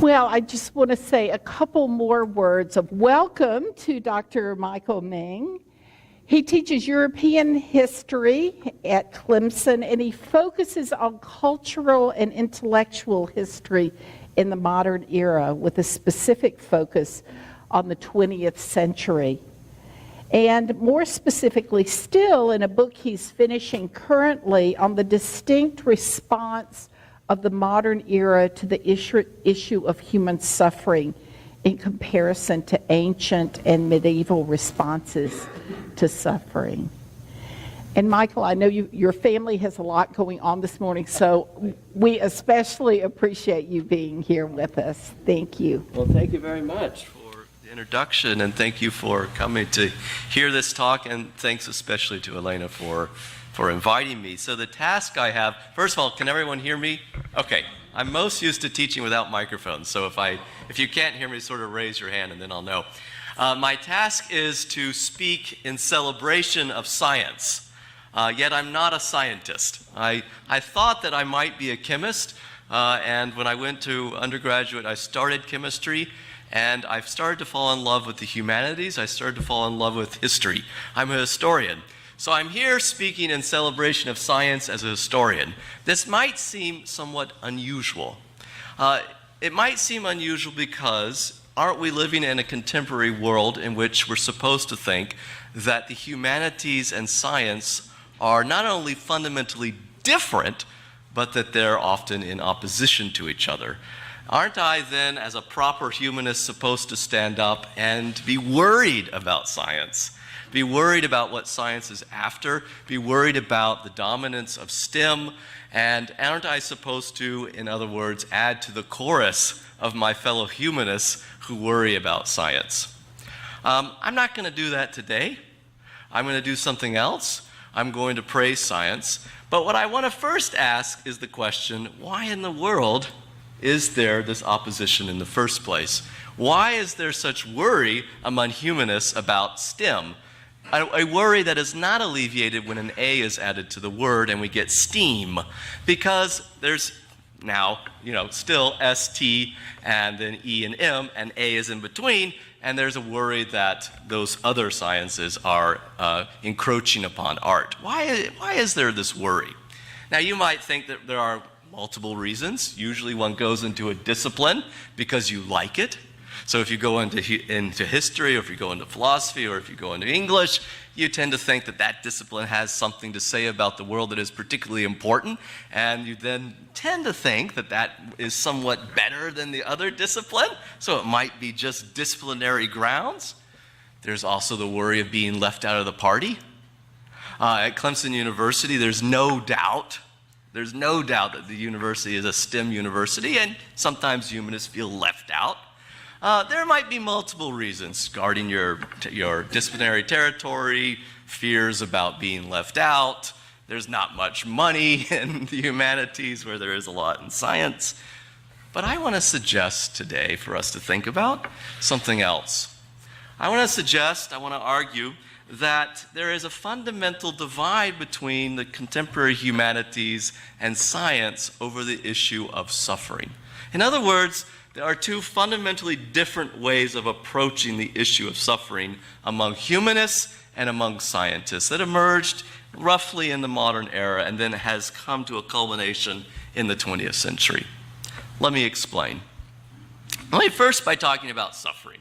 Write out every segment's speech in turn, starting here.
Well, I just want to say a couple more words of welcome to Dr. Michael Meng. He teaches European history at Clemson, and he focuses on cultural and intellectual history in the modern era with a specific focus on the 20th century. And more specifically still, in a book he's finishing currently on the distinct response of the modern era to the issue of human suffering in comparison to ancient and medieval responses to suffering. And Michael, I know your family has a lot going on this morning, so we especially appreciate you being here with us. Thank you. Well, thank you very much for the introduction, and thank you for coming to hear this talk, and thanks especially to Elena for inviting me. So the task I have, first of all, can everyone hear me? Okay. I'm most used to teaching without microphones, so if you can't hear me, sort of raise your hand and then I'll know. My task is to speak in celebration of science, yet I'm not a scientist. I thought that I might be a chemist, and when I went to undergraduate, I started chemistry, and I've started to fall in love with the humanities. I started to fall in love with history. I'm a historian. So I'm here speaking in celebration of science as a historian. This might seem somewhat unusual. It might seem unusual because aren't we living in a contemporary world in which we're supposed to think that the humanities and science are not only fundamentally different, but that they're often in opposition to each other? Aren't I then, as a proper humanist, supposed to stand up and be worried about science? Be worried about what science is after, be worried about the dominance of STEM, and aren't I supposed to, in other words, add to the chorus of my fellow humanists who worry about science? I'm not going to do that today. I'm going to do something else. I'm going to praise science. But what I want to first ask is the question, why in the world is there this opposition in the first place? Why is there such worry among humanists about STEM? A worry that is not alleviated when an A is added to the word and we get STEAM, because there's now, still ST and then E and M, and A is in between, and there's a worry that those other sciences are encroaching upon art. Why is there this worry? Now, you might think that there are multiple reasons. Usually one goes into a discipline because you like it. So if you go into history, or if you go into philosophy, or if you go into English, you tend to think that that discipline has something to say about the world that is particularly important, and you then tend to think that that is somewhat better than the other discipline, so it might be just disciplinary grounds. There's also the worry of being left out of the party. At Clemson University, there's no doubt that the university is a STEM university, and sometimes humanists feel left out. There might be multiple reasons: guarding your disciplinary territory, fears about being left out. There's not much money in the humanities where there is a lot in science. But I want to suggest today for us to think about something else. I want to argue that there is a fundamental divide between the contemporary humanities and science over the issue of suffering. In other words, there are two fundamentally different ways of approaching the issue of suffering among humanists and among scientists that emerged roughly in the modern era and then has come to a culmination in the 20th century. Let me explain. Let me first by talking about suffering.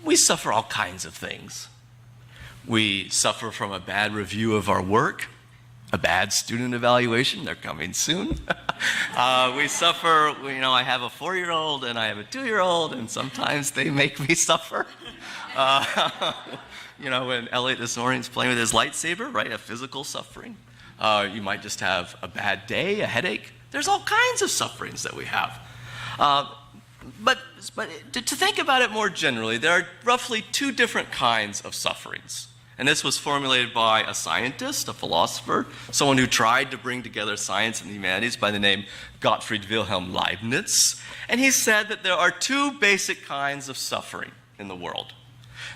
We suffer all kinds of things. We suffer from a bad review of our work, a bad student evaluation, they're coming soon. We suffer, I have a 4-year-old and I have a 2-year-old, and sometimes they make me suffer. When Elliot this morning's playing with his lightsaber, right, a physical suffering. You might just have a bad day, a headache. There's all kinds of sufferings that we have. But to think about it more generally, there are roughly two different kinds of sufferings. And this was formulated by a scientist, a philosopher, someone who tried to bring together science and the humanities by the name Gottfried Wilhelm Leibniz. And he said that there are two basic kinds of suffering in the world.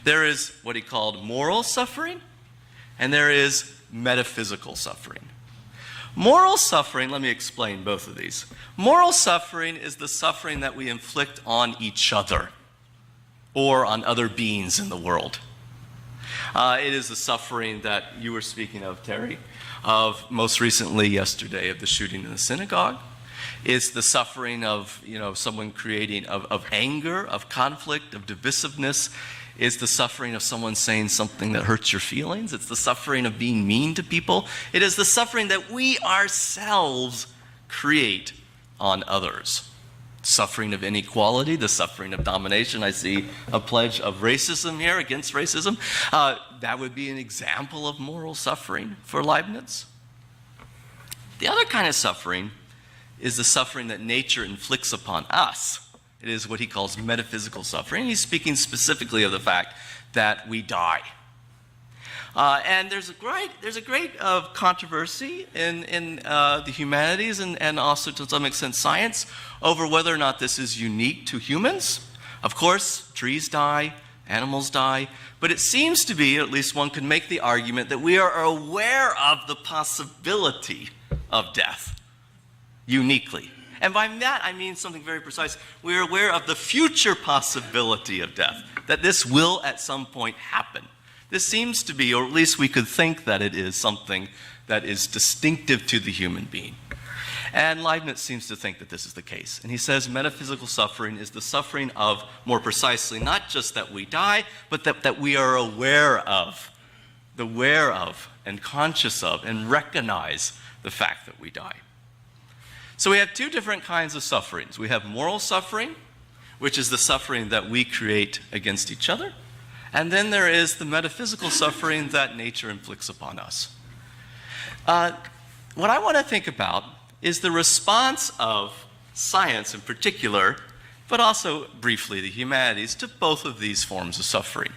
There is what he called moral suffering, and there is metaphysical suffering. Moral suffering, let me explain both of these. Moral suffering is the suffering that we inflict on each other or on other beings in the world. It is the suffering that you were speaking of, Terry, of most recently yesterday of the shooting in the synagogue. It's the suffering of someone creating of anger, of conflict, of divisiveness. It's the suffering of someone saying something that hurts your feelings. It's the suffering of being mean to people. It is the suffering that we ourselves create on others. Suffering of inequality, the suffering of domination. I see a pledge of racism here, against racism. That would be an example of moral suffering for Leibniz. The other kind of suffering is the suffering that nature inflicts upon us. It is what he calls metaphysical suffering. He's speaking specifically of the fact that we die. And there's a great controversy in the humanities and also to some extent science over whether or not this is unique to humans. Of course, trees die, animals die, but it seems to be, at least one could make the argument, that we are aware of the possibility of death uniquely. And by that, I mean something very precise. We are aware of the future possibility of death, that this will at some point happen. This seems to be, or at least we could think that it is something that is distinctive to the human being. And Leibniz seems to think that this is the case. And he says metaphysical suffering is the suffering of, more precisely, not just that we die, but that we are aware of and conscious of and recognize the fact that we die. So we have two different kinds of sufferings. We have moral suffering, which is the suffering that we create against each other. And then there is the metaphysical suffering that nature inflicts upon us. What I want to think about is the response of science in particular, but also briefly the humanities, to both of these forms of suffering.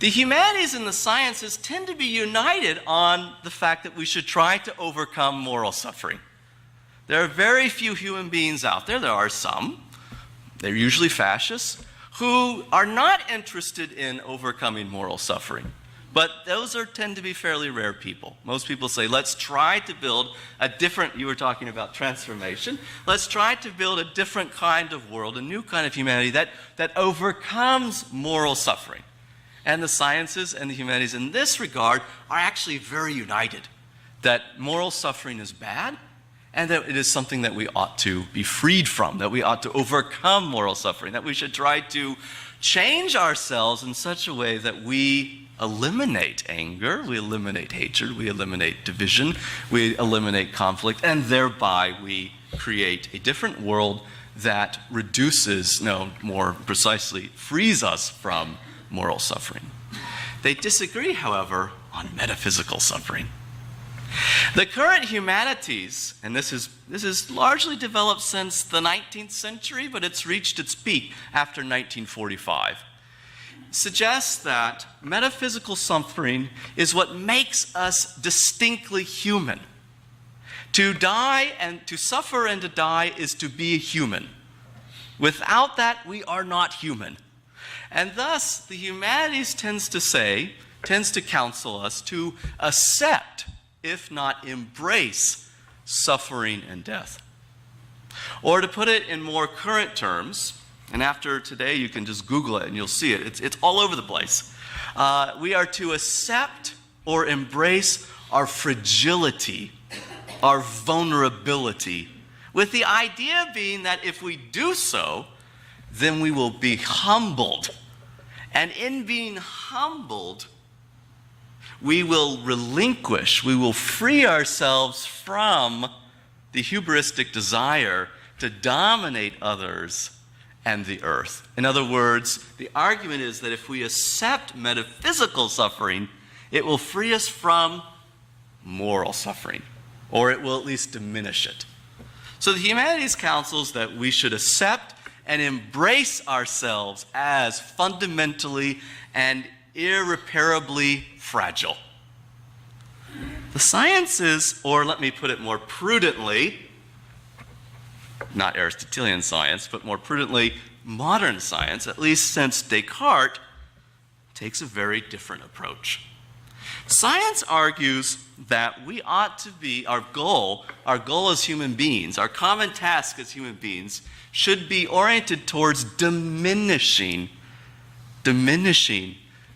The humanities and the sciences tend to be united on the fact that we should try to overcome moral suffering. There are very few human beings out there. There are some, they're usually fascists, who are not interested in overcoming moral suffering. But those tend to be fairly rare people. Most people say, let's try to build a different, you were talking about transformation, let's try to build a different kind of world, a new kind of humanity that overcomes moral suffering. And the sciences and the humanities in this regard are actually very united, that moral suffering is bad, and that it is something that we ought to be freed from, that we ought to overcome moral suffering, that we should try to change ourselves in such a way that we eliminate anger, we eliminate hatred, we eliminate division, we eliminate conflict, and thereby we create a different world that reduces, more precisely, frees us from moral suffering. They disagree, however, on metaphysical suffering. The current humanities, and this is largely developed since the 19th century, but it's reached its peak after 1945, suggests that metaphysical suffering is what makes us distinctly human. To die and to suffer and to die is to be a human. Without that, we are not human. And thus, the humanities tends to counsel us to accept, if not embrace, suffering and death. Or to put it in more current terms, and after today you can just Google it and you'll see it. It's all over the place. We are to accept or embrace our fragility, our vulnerability, with the idea being that if we do so, then we will be humbled. And in being humbled, we will relinquish, we will free ourselves from the hubristic desire to dominate others and the earth. In other words, the argument is that if we accept metaphysical suffering, it will free us from moral suffering, or it will at least diminish it. So the humanities counsels that we should accept and embrace ourselves as fundamentally and irreparably fragile. The sciences, or let me put it more prudently, not Aristotelian science, but more prudently, modern science, at least since Descartes, takes a very different approach. Science argues that we ought to be, our goal as human beings, our common task as human beings, should be oriented towards diminishing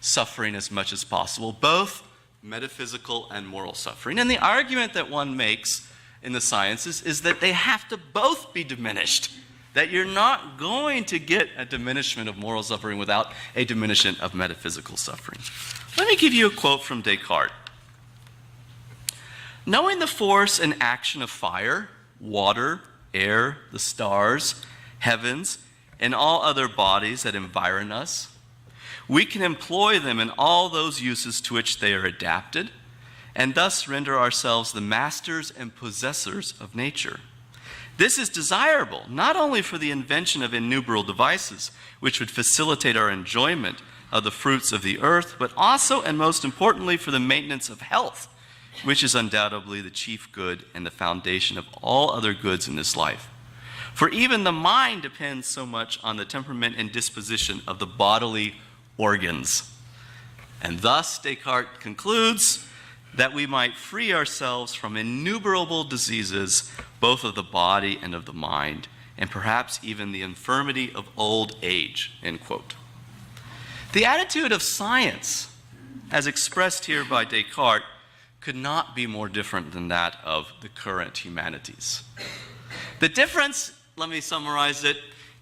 suffering as much as possible, both metaphysical and moral suffering. And the argument that one makes in the sciences is that they have to both be diminished, that you're not going to get a diminishment of moral suffering without a diminishment of metaphysical suffering. Let me give you a quote from Descartes. Knowing the force and action of fire, water, air, the stars, heavens, and all other bodies that environ us, we can employ them in all those uses to which they are adapted, and thus render ourselves the masters and possessors of nature. This is desirable, not only for the invention of innumerable devices, which would facilitate our enjoyment of the fruits of the earth, but also and most importantly for the maintenance of health, which is undoubtedly the chief good and the foundation of all other goods in this life. For even the mind depends so much on the temperament and disposition of the bodily organs. And thus, Descartes concludes that we might free ourselves from innumerable diseases, both of the body and of the mind, and perhaps even the infirmity of old age, end quote. The attitude of science, as expressed here by Descartes, could not be more different than that of the current humanities. The difference, let me summarize it,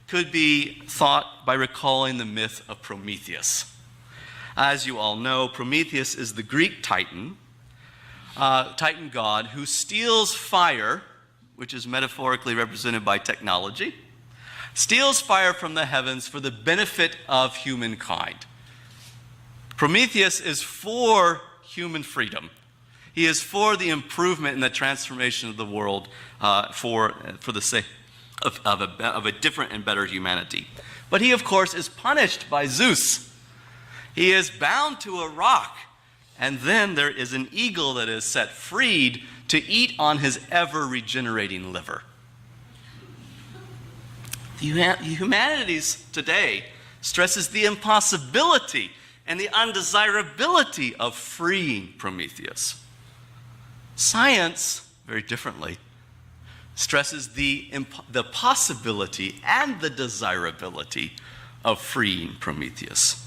could be thought by recalling the myth of Prometheus. As you all know, Prometheus is the Greek Titan god who steals fire, which is metaphorically represented by technology, steals fire from the heavens for the benefit of humankind. Prometheus is for human freedom. He is for the improvement and the transformation of the world for the sake of a different and better humanity. But he, of course, is punished by Zeus. He is bound to a rock, and then there is an eagle that is set freed to eat on his ever-regenerating liver. The humanities today stresses the impossibility and the undesirability of freeing Prometheus. Science, very differently, stresses the possibility and the desirability of freeing Prometheus.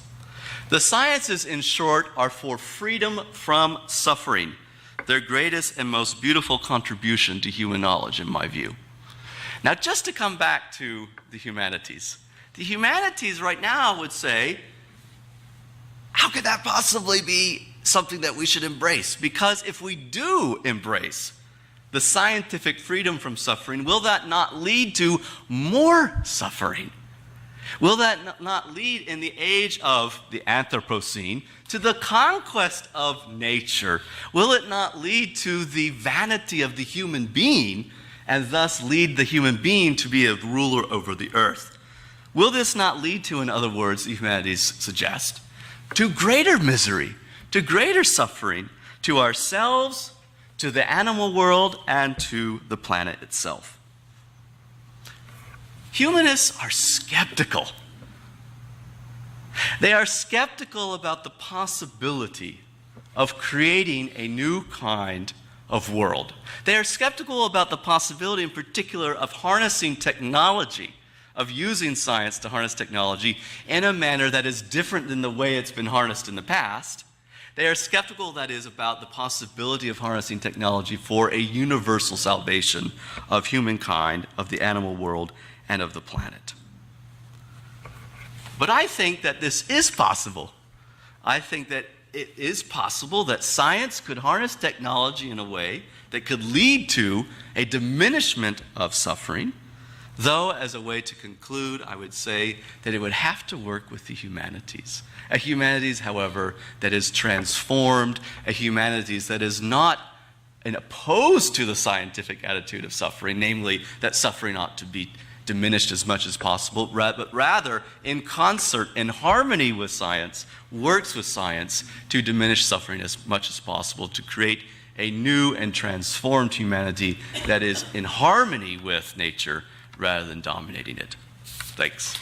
The sciences, in short, are for freedom from suffering, their greatest and most beautiful contribution to human knowledge, in my view. Now, just to come back to the humanities right now would say, how could that possibly be something that we should embrace? Because if we do embrace the scientific freedom from suffering, will that not lead to more suffering? Will that not lead in the age of the Anthropocene to the conquest of nature? Will it not lead to the vanity of the human being and thus lead the human being to be a ruler over the earth? Will this not lead to, in other words, the humanities suggest, to greater misery, to greater suffering, to ourselves, to the animal world, and to the planet itself? Humanists are skeptical. They are skeptical about the possibility of creating a new kind of world. They are skeptical about the possibility, in particular, of harnessing technology, of using science to harness technology in a manner that is different than the way it's been harnessed in the past. They are skeptical, that is, about the possibility of harnessing technology for a universal salvation of humankind, of the animal world, and of the planet. But I think that this is possible. I think that it is possible that science could harness technology in a way that could lead to a diminishment of suffering, though, as a way to conclude, I would say that it would have to work with the humanities. A humanities, however, that is transformed, a humanities that is not opposed to the scientific attitude of suffering, namely that suffering ought to be diminished as much as possible, but rather in concert, in harmony with science, works with science to diminish suffering as much as possible, to create a new and transformed humanity that is in harmony with nature rather than dominating it. Thanks.